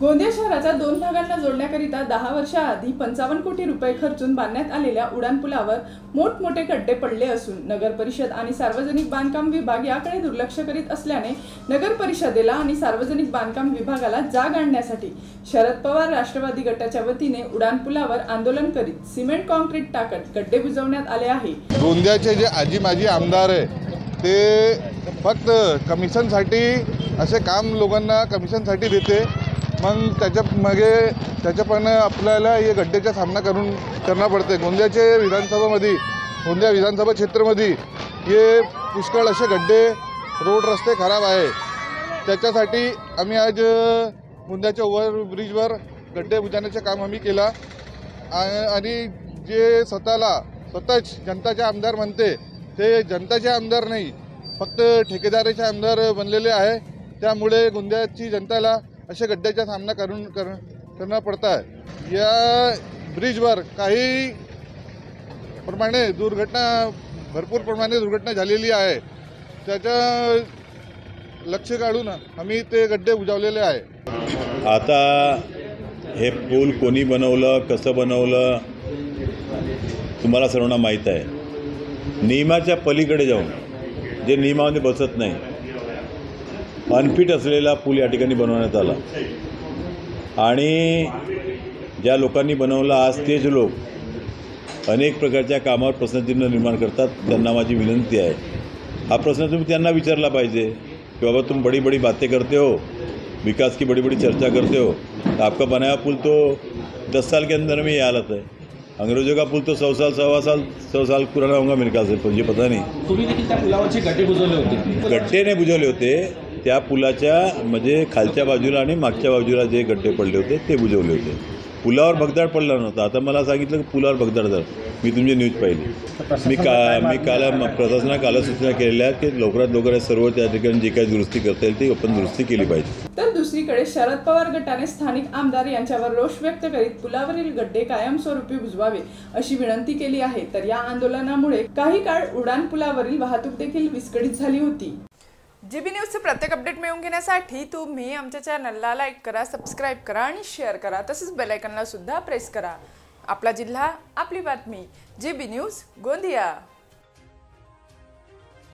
गोंदिया शहराच्या दोन भागांना जोडण्याकरिता 10 वर्षांआधी 55 कोटी रुपये खर्चून बांधण्यात आलेल्या उड्डाणपुलावर मोठमोठे खड्डे पडले असून नगर परिषद आणि सार्वजनिक बांधकाम विभाग याकडे दुर्लक्ष करीत असल्याने नगर परिषदेला आणि सार्वजनिक बांधकाम विभागाला जाग आणण्यासाठी शरद पवार राष्ट्रवादी गटाच्या वतीने उड्डाणपुलावर आंदोलन करीत सिमेंट कॉन्क्रीट टाकत खड्डे बुजवण्यात आले आहे। गोंदियाचे जे आजी माजी आमदार आहे ते फक्त कमिशनसाठी असे काम लोकांना कमिशनसाठी देते, मग त्याच्या पण आपल्याला हे गड्डेचा सामना करना पडते। गोंदियाचे गोंदिया विधानसभा क्षेत्रामध्ये हे पुष्कळ असे गड्डे रोड रस्ते खराब आहे। त्याच्यासाठी आम्ही आज गोंदियाच्या ओव्हरब्रिजवर गड्डे बुजवण्याचे काम आम्ही केला आणि जे स्वतःच जनताचे आमदार म्हणते ते जनताचे आमदार नाही, फक्त ठेकेदाराचे आमदार बनलेले आहे। त्यामुळे गोंदियाची जनताला अशा गड्ड्याचा सामना करना पड़ता है। या ब्रिजवर काही प्रमाणे भरपूर प्रमाणे दुर्घटना झालेली आहे। त्याचा लक्ष काढून आम्ही ते गड्डे बुजवलेले आहे। आता हे पूल कोणी बनवलं, कसं बनवलं तुम्हाला सर्वांना माहीत आहे। नियमाच्या पलीकडे जाऊन जे नियमामध्ये बसत नाही अनफिट असलेला पूल या ठिकाणी बनवण्यात आला आणि ज्या लोकांनी बनवला आज तेच लोक अनेक प्रकारच्या कामावर प्रश्नचिन्ह निर्माण करतात। त्यांना माझी विनंती आहे, हा प्रश्न तुम्ही त्यांना विचारला पाहिजे कि बाबा तुम बड़ी बड़ी बातें करते हो, विकास की बड़ी बड़ी चर्चा करते हो, तो आपका बनाया पुल तो 10 साल के अंदर में ये हालत है। अंग्रेजों का पुल तो 100 साल पुराना होगा मेरे ख्याल से, मुझे पता नहीं। तुम्ही देखील त्या पुलावरचे गड्डे बुजवले होते? गड्डे नाही बुजवले होते, त्या पुलाच्या म्हणजे खालच्या बाजूला आणि मागच्या बाजूला जे गड्डे पडले होते ते बुजवले होते। पुलावर भगदाड पडला नव्हता। आता मला सांगितलं की पुलावर भगदाड झाला, मी तुमची न्यूज पाहिली। मी काल प्रशासनाला काल सूचना केलेल्या आहेत की लवकरात लवकर सर्व त्या ठिकाणी जे काही दुरुस्ती करता येईल ती आपण दुरुस्ती केली पाहिजे। तर दुसरीकडे शरद पवार गटाने स्थानिक आमदार यांच्यावर रोष व्यक्त करीत पुलावरील गड्डे कायमस्वरूपी बुजवावे अशी विनंती केली आहे। तर या आंदोलनामुळे काही काळ उड्डाणपुलावरील वाहतूक देखील विस्कळीत झाली होती। जीबी न्यूजचे प्रत्येक अपडेट मिळवून घेण्यासाठी तुम्ही आमच्या चॅनलला लाईक करा, सबस्क्राइब करा आणि शेअर करा, तसेच बेल आयकॉनला सुद्धा प्रेस करा। आपला जिल्हा, आपली बातमी, जीबी न्यूज गोंदिया।